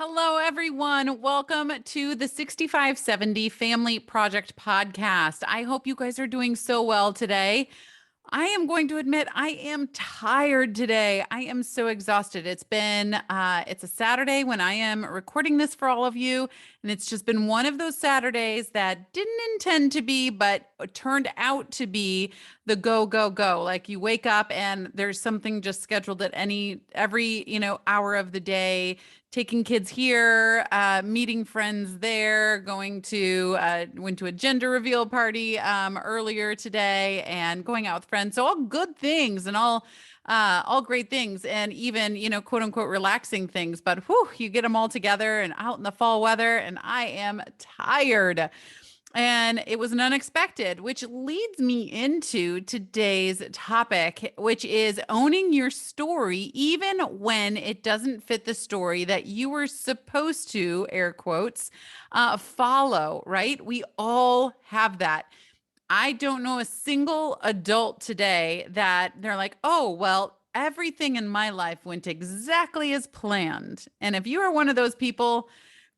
Hello, everyone. Welcome to the 6570 Family Project Podcast. I hope you guys are doing so well today. I am going to admit I am tired today. I am so exhausted. It's a Saturday when I am recording this for all of you, and it's just been one of those Saturdays that didn't intend to be, but turned out to be the go, go, go. Like you wake up and there's something just scheduled at every, hour of the day, taking kids here, meeting friends there, went to a gender reveal party earlier today, and going out with friends. So all good things and all great things, and even quote unquote relaxing things. But whew, you get them all together and out in the fall weather, and I am tired. And it was an unexpected, which leads me into today's topic, which is owning your story, even when it doesn't fit the story that you were supposed to, air quotes, follow, right? We all have that. I don't know a single adult today that they're like, oh, well, everything in my life went exactly as planned. And if you are one of those people,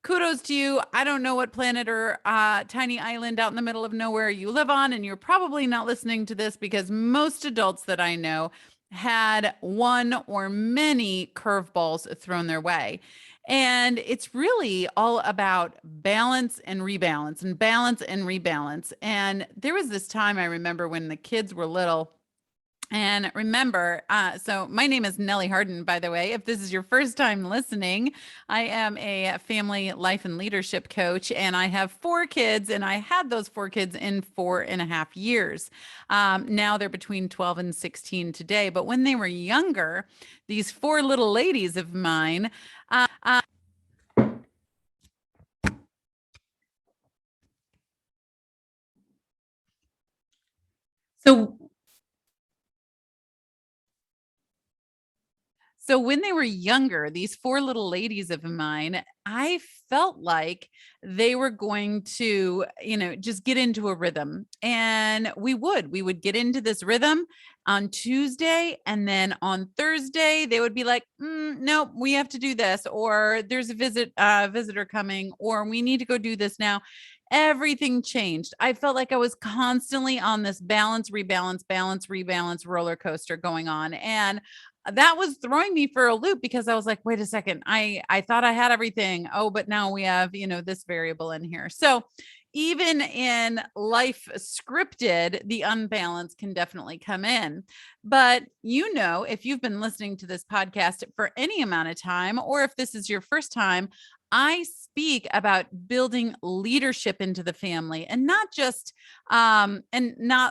kudos to you. I don't know what planet or tiny island out in the middle of nowhere you live on, and you're probably not listening to this because most adults that I know had one or many curveballs thrown their way. And it's really all about balance and rebalance and balance and rebalance. And there was this time I remember when the kids were little. And remember, so my name is Nellie Harden, by the way. If this is your first time listening, I am a family life and leadership coach, and I have 4 kids, and I had those 4 kids in 4.5 years. Now they're between 12 and 16 today. But when they were younger, these 4 little ladies of mine, so So when they were younger, these 4 little ladies of mine, I felt like they were going to, just get into a rhythm. And we would get into this rhythm on Tuesday. And then on Thursday, they would be like, no, we have to do this, or there's a visitor coming, or we need to go do this now. Everything changed. I felt like I was constantly on this balance, rebalance roller coaster going on. And that was throwing me for a loop because I was like, wait a second, I thought I had everything. Oh, but now we have, this variable in here. So even in life scripted, the unbalance can definitely come in. But if you've been listening to this podcast for any amount of time, or if this is your first time, I speak about building leadership into the family, and not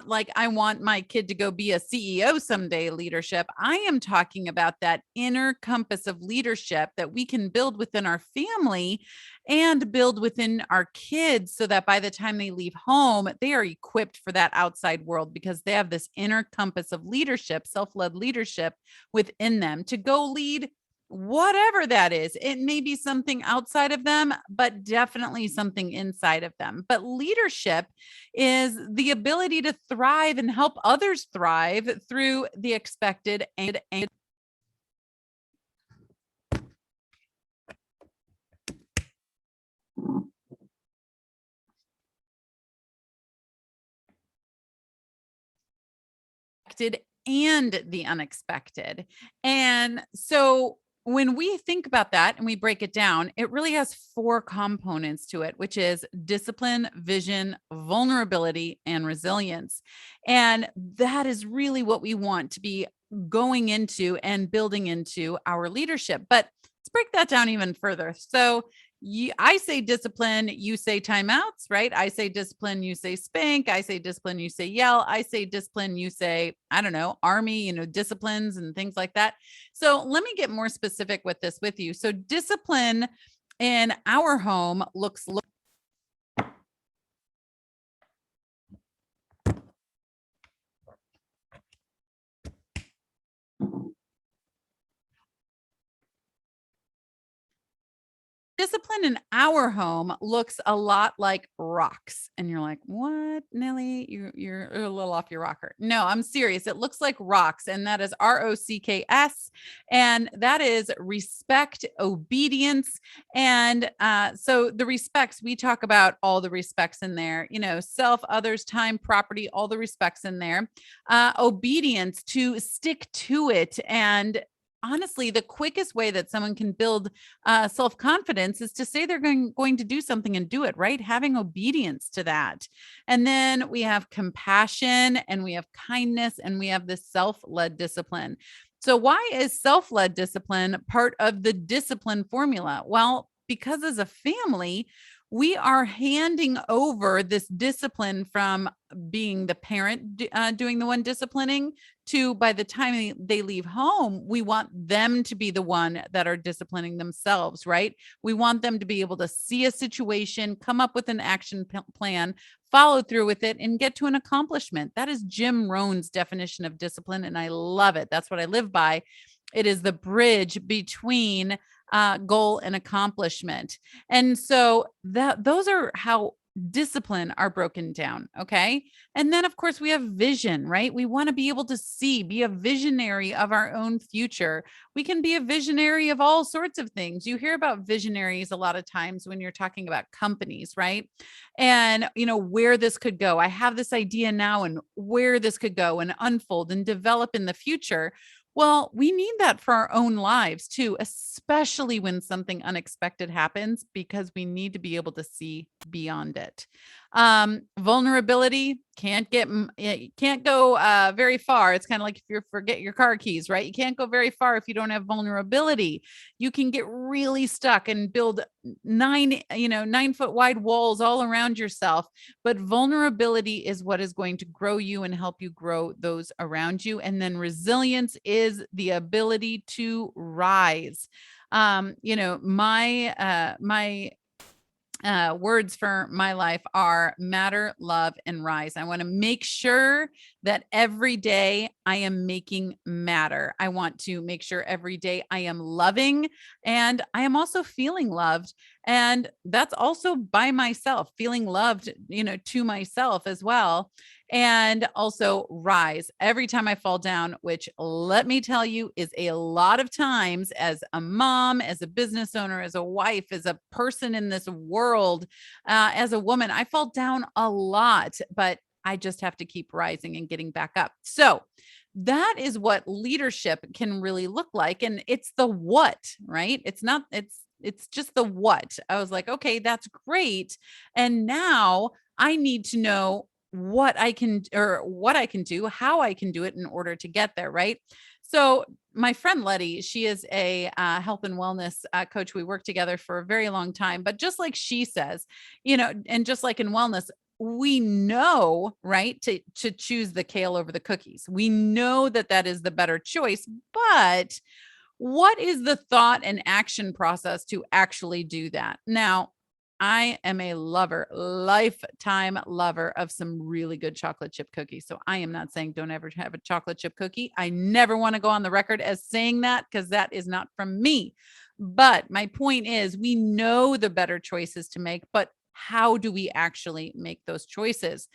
like I want my kid to go be a CEO someday leadership. I am talking about that inner compass of leadership that we can build within our family and build within our kids, so that by the time they leave home, they are equipped for that outside world, because they have this inner compass of leadership, self-led leadership within them to go lead whatever that is. It may be something outside of them, but definitely something inside of them. But leadership is the ability to thrive and help others thrive through the expected and the unexpected. And so when we think about that and we break it down, it really has 4 components to it, which is discipline, vision, vulnerability, and resilience. And that is really what we want to be going into and building into our leadership. But let's break that down even further. So I say discipline, you say timeouts, right? I say discipline, you say spank. I say discipline, you say yell. I say discipline, you say, I don't know, army, disciplines and things like that. So let me get more specific with this with you. So discipline in our home looks Discipline in our home looks a lot like rocks. And you're like, what, Nellie? You're a little off your rocker. No, I'm serious. It looks like rocks. And that is ROCKS. And that is respect, obedience. And so the respects, we talk about all the respects in there, self, others, time, property, all the respects in there. Obedience, to stick to it. And honestly, the quickest way that someone can build self-confidence is to say they're going to do something and do it, right? Having obedience to that. And then we have compassion, and we have kindness, and we have the self-led discipline. So why is self-led discipline part of the discipline formula? Well, because as a family, we are handing over this discipline from being the parent doing the one disciplining to, by the time they leave home, we want them to be the one that are disciplining themselves, right? We want them to be able to see a situation, come up with an action plan, follow through with it, and get to an accomplishment. That is Jim Rohn's definition of discipline, and I love it. That's what I live by. It is the bridge between goal and accomplishment. And so those are how discipline are broken down. Okay. And then, of course, we have vision, right? We want to be able to see, be a visionary of our own future. We can be a visionary of all sorts of things. You hear about visionaries a lot of times when you're talking about companies, right? And, where this could go. I have this idea now, and where this could go and unfold and develop in the future. Well, we need that for our own lives too, especially when something unexpected happens, because we need to be able to see beyond it. Vulnerability can't go very far. It's kind of like if you forget your car keys, right? You can't go very far if you don't have vulnerability. You can get really stuck and build 9-foot wide walls all around yourself. But vulnerability is what is going to grow you and help you grow those around you. And then resilience is the ability to rise. My words for my life are matter, love, and rise. I want to make sure that every day I am making matter. I want to make sure every day I am loving, and I am also feeling loved. And that's also by myself, feeling loved, to myself as well. And also rise every time I fall down, which, let me tell you, is a lot of times as a mom, as a business owner, as a wife, as a person in this world, as a woman. I fall down a lot, but I just have to keep rising and getting back up. So that is what leadership can really look like. And it's the what, right? It's just the what. I was like, okay, that's great. And now I need to know what I can do, how I can do it in order to get there, right? So my friend Letty, she is a health and wellness coach. We worked together for a very long time, but just like she says, and just like in wellness, we know, right, to choose the kale over the cookies. We know that is the better choice, but what is the thought and action process to actually do that? Now, I am a lifetime lover of some really good chocolate chip cookies. So I am not saying don't ever have a chocolate chip cookie. I never want to go on the record as saying that, because that is not from me. But my point is, we know the better choices to make, but how do we actually make those choices?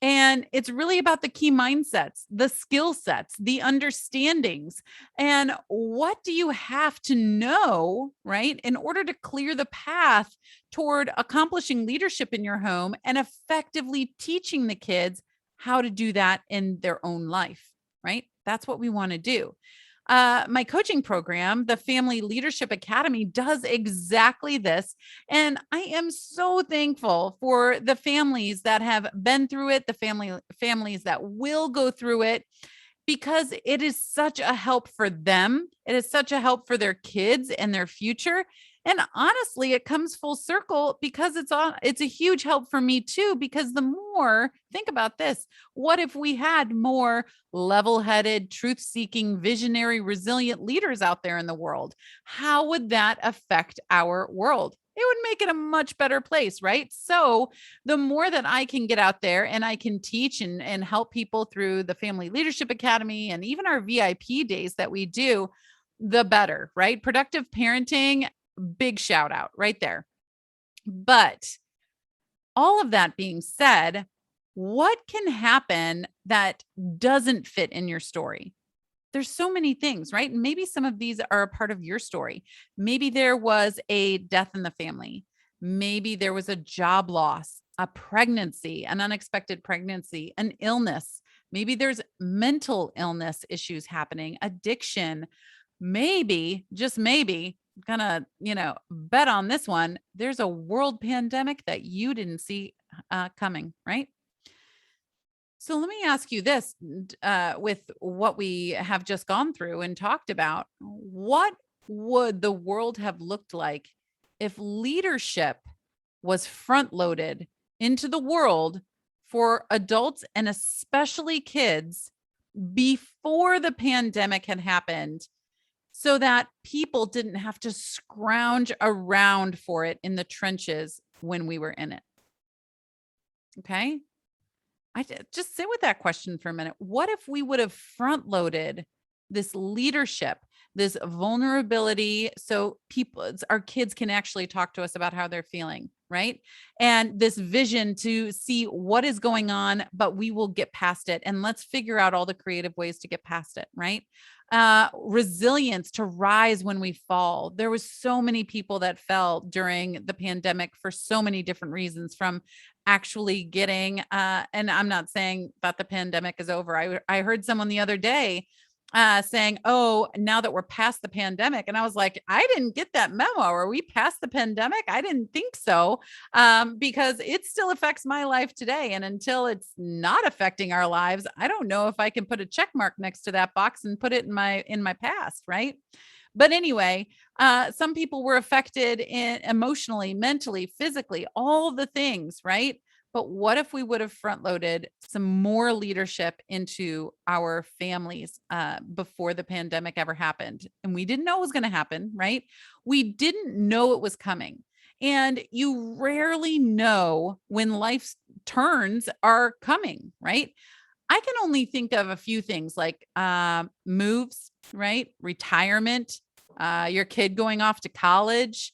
And it's really about the key mindsets, the skill sets, the understandings. And what do you have to know, right, in order to clear the path toward accomplishing leadership in your home and effectively teaching the kids how to do that in their own life, right? That's what we want to do. My coaching program, the Family Leadership Academy, does exactly this. And I am so thankful for the families that have been through it, the families that will go through it, because it is such a help for them. It is such a help for their kids and their future. And honestly, it comes full circle because it's a huge help for me too, because think about this. What if we had more level-headed, truth-seeking, visionary, resilient leaders out there in the world? How would that affect our world? It would make it a much better place, right? So the more that I can get out there and I can teach and help people through the Family Leadership Academy and even our VIP days that we do, the better, right? Productive parenting big shout out right there. But all of that being said, what can happen that doesn't fit in your story? There's so many things, right? Maybe some of these are a part of your story. Maybe there was a death in the family. Maybe there was a job loss, a pregnancy, an unexpected pregnancy, an illness. Maybe there's mental illness issues happening, addiction. Maybe, just maybe, gonna, bet on this one. There's a world pandemic that you didn't see coming, right? So let me ask you this with what we have just gone through and talked about, what would the world have looked like if leadership was front loaded into the world for adults and especially kids before the pandemic had happened so that people didn't have to scrounge around for it in the trenches when we were in it? Okay. Just sit with that question for a minute. What if we would have front loaded this leadership, this vulnerability, so our kids can actually talk to us about how they're feeling, right? And this vision to see what is going on, but we will get past it. And let's figure out all the creative ways to get past it, right? Resilience to rise when we fall. There was so many people that fell during the pandemic for so many different reasons, from actually getting and I'm not saying that the pandemic is over. I heard someone the other day saying, "Oh, now that we're past the pandemic," and I was like, "I didn't get that memo. Are we past the pandemic? I didn't think so," because it still affects my life today, and until it's not affecting our lives, I don't know if I can put a check mark next to that box and put it in my past, right? But anyway, some people were affected emotionally, mentally, physically, all the things, right? But what if we would have front loaded some more leadership into our families before the pandemic ever happened? And we didn't know it was going to happen, right? We didn't know it was coming. And you rarely know when life's turns are coming, right? I can only think of a few things like moves, right? Retirement, your kid going off to college,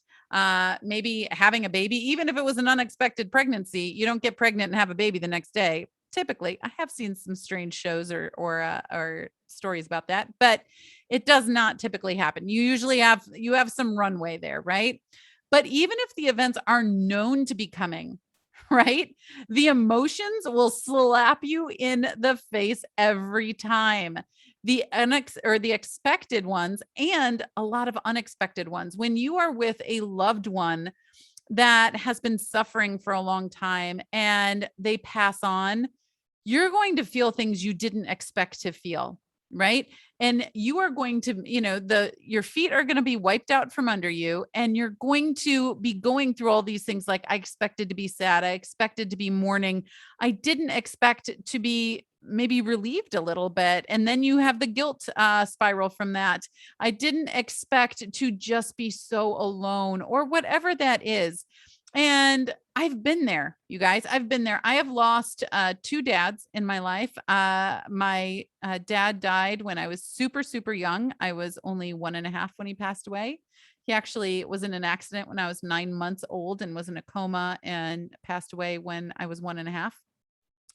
maybe having a baby. Even if it was an unexpected pregnancy, you don't get pregnant and have a baby the next day. Typically, I have seen some strange shows or stories about that, but it does not typically happen. You have some runway there, right? But even if the events are known to be coming, right? The emotions will slap you in the face every time. The expected ones and a lot of unexpected ones. When you are with a loved one that has been suffering for a long time and they pass on, you're going to feel things you didn't expect to feel, right? And you are going to, your feet are going to be wiped out from under you, and you're going to be going through all these things like, I expected to be sad, I expected to be mourning, I didn't expect to be maybe relieved a little bit, and then you have the guilt spiral from that. I didn't expect to just be so alone, or whatever that is. And I've been there, you guys. I've been there. I have lost two dads in my life. My dad died when I was super, super young. I was only 1.5 when he passed away. He actually was in an accident when I was 9 months old and was in a coma and passed away when I was 1.5.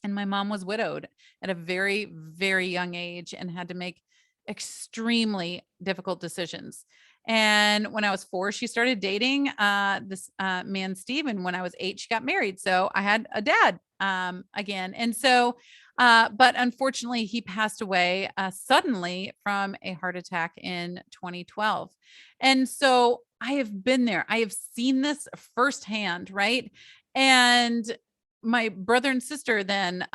And my mom was widowed at a very, very young age and had to make extremely difficult decisions. And when I was 4, she started dating this man, Steve. And when I was 8, she got married. So I had a dad again. And so, but unfortunately, he passed away suddenly from a heart attack in 2012. And so I have been there. I have seen this firsthand, right? And my brother and sister then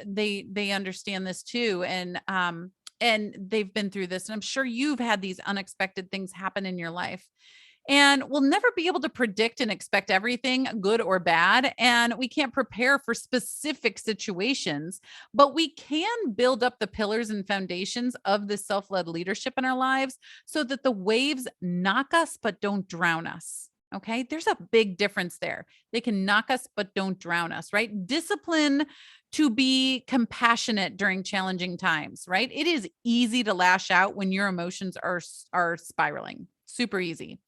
they understand this too, and they've been through this, and I'm sure you've had these unexpected things happen in your life. And we'll never be able to predict and expect everything, good or bad. And we can't prepare for specific situations, but we can build up the pillars and foundations of the self led leadership in our lives so that the waves knock us, but don't drown us. Okay. There's a big difference there. They can knock us, but don't drown us, right? Discipline to be compassionate during challenging times, right? It is easy to lash out when your emotions are spiraling. Super easy.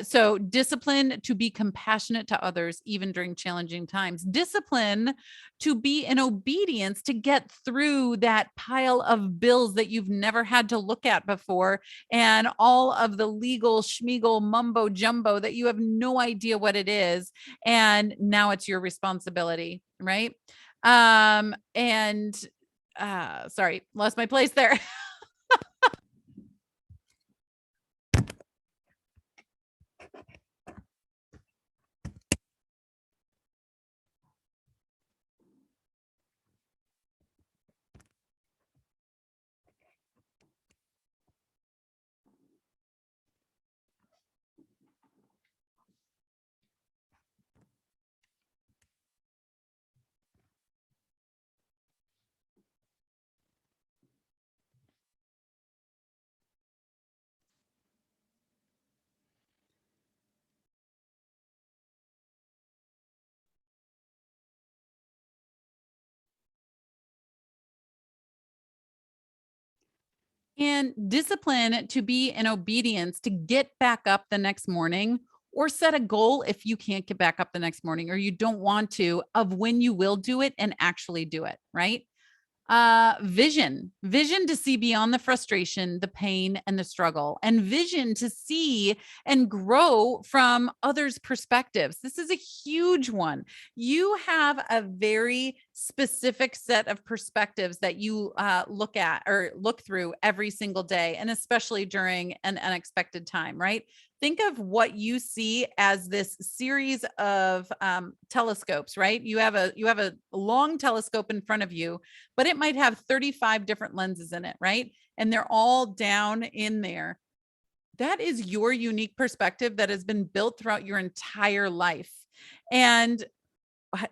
So discipline to be compassionate to others, even during challenging times. Discipline to be in obedience to get through that pile of bills that you've never had to look at before and all of the legal schmiegel mumbo jumbo that you have no idea what it is. And now it's your responsibility, right? And sorry, lost my place there. And discipline to be in obedience to get back up the next morning or set a goal if you can't get back up the next morning or you don't want to of when you will do it and actually do it, right? Vision to see beyond the frustration, the pain, and the struggle, and vision to see and grow from others' perspectives. This is a huge one. You have a very specific set of perspectives that you look at or look through every single day, and especially during an unexpected time, right? Think of what you see as this series of telescopes, right? You have a long telescope in front of you, but it might have 35 different lenses in it, right? And they're all down in there. That is your unique perspective that has been built throughout your entire life. And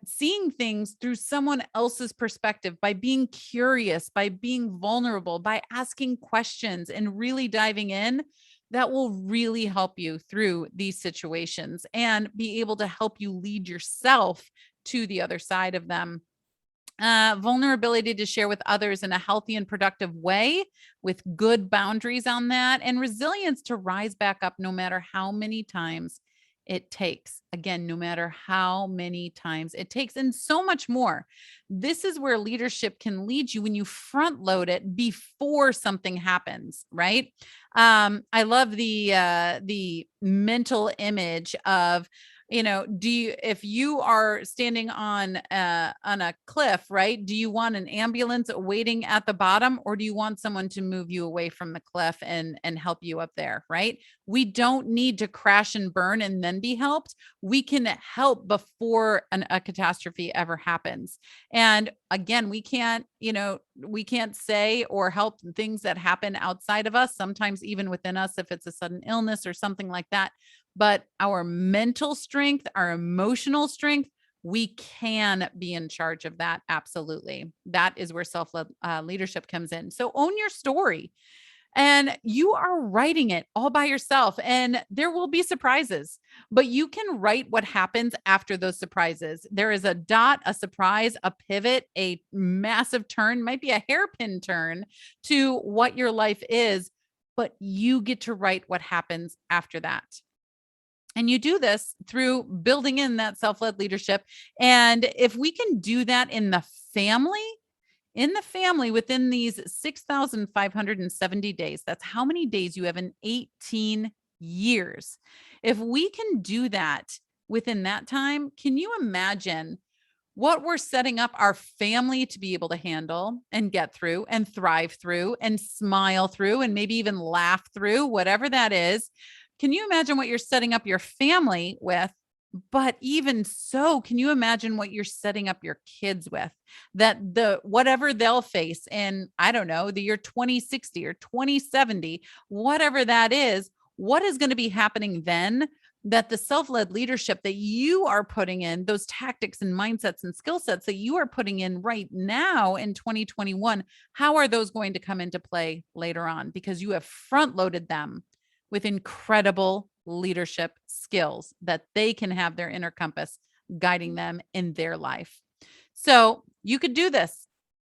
seeing things through someone else's perspective by being curious, by being vulnerable, by asking questions and really diving in, that will really help you through these situations and be able to help you lead yourself to the other side of them. Vulnerability to share with others in a healthy and productive way with good boundaries on that, and resilience to rise back up no matter how many times it takes. Again, no matter how many times it takes, and so much more. This is where leadership can lead you when you front load it before something happens, right? I love the mental image of, do you, if you are standing on a cliff, right? Do you want an ambulance waiting at the bottom, or do you want someone to move you away from the cliff and help you up there, right? We don't need to crash and burn and then be helped. We can help before a catastrophe ever happens. And again, we can't say or help things that happen outside of us, sometimes even within us, if it's a sudden illness or something like that. But our mental strength, our emotional strength, we can be in charge of that. Absolutely. That is where self-led leadership comes in. So own your story, and you are writing it all by yourself, and there will be surprises, but you can write what happens after those surprises. There is a dot, a surprise, a pivot, a massive turn, might be a hairpin turn to what your life is, but you get to write what happens after that. And you do this through building in that self-led leadership. And if we can do that family, in the family within these 6,570 days, that's how many days you have in 18 years. If we can do that within that time, can you imagine what we're setting up our family to be able to handle and get through and thrive through and smile through and maybe even laugh through, whatever that is? Can you imagine what you're setting up your family with? But even so, can you imagine what you're setting up your kids with? That the whatever they'll face in, I don't know, the year 2060 or 2070, whatever that is, what is going to be happening then? That the self-led leadership that you are putting in, those tactics and mindsets and skill sets that you are putting in right now in 2021, how are those going to come into play later on? Because you have front loaded them with incredible leadership skills that they can have their inner compass guiding them in their life. So you could do this.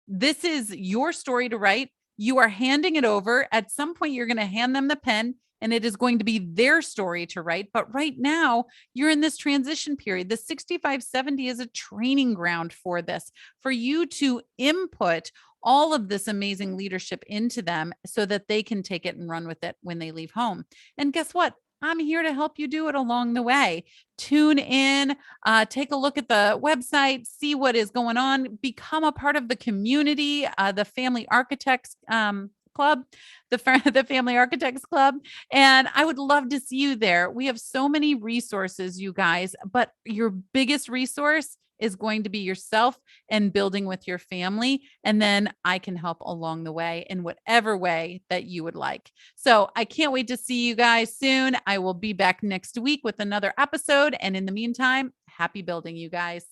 This is your story to write. You are handing it over. At some point, you're going to hand them the pen. and it is going to be their story to write. But right now, you're in this transition period. The 6570 is a training ground for this, for you to input all of this amazing leadership into them so that they can take it and run with it when they leave home. And guess what? I'm here to help you do it along the way. Tune in, take a look at the website, see what is going on, become a part of the community, the Family Architects Club, the Family Architects Club. And I would love to see you there. We have so many resources, you guys, but your biggest resource is going to be yourself and building with your family. And then I can help along the way in whatever way that you would like. So I can't wait to see you guys soon. I will be back next week with another episode. And in the meantime, happy building, you guys.